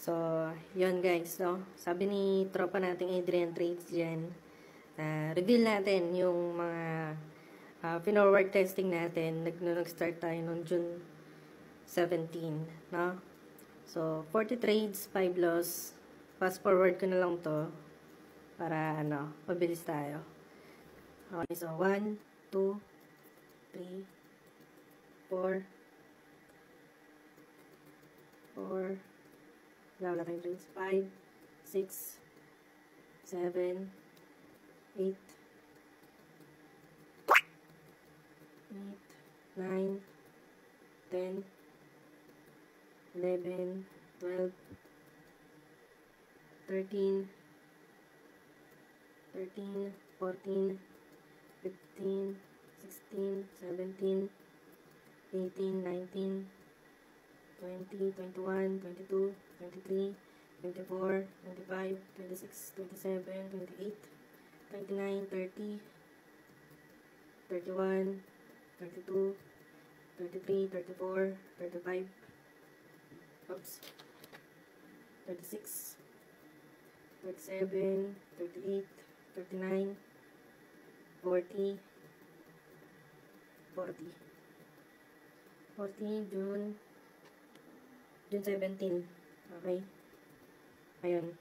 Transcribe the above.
So, yun guys, no? Sabi ni tropa nating Adrian Trades dyan, reveal natin yung mga pinorward testing natin. Nag-start tayo noong June 17, no? So, 40 trades, 5 loss. Fast forward ko na lang to para, mabilis tayo. Okay, so 1, 2, 3, 4, 4, wala tayong trades. 5, 6, 7, 8, 9, 10, 11, 12, 13, 14, 15, 16, 17, 18, 19, 20, 21, 22, 23, 24, 25, 26, 27, 28, 29, 30, 31, 32, 33, 34, 35, oops, 36, 37, 38, 39, 40, 40, June 17. Okay. Ayun.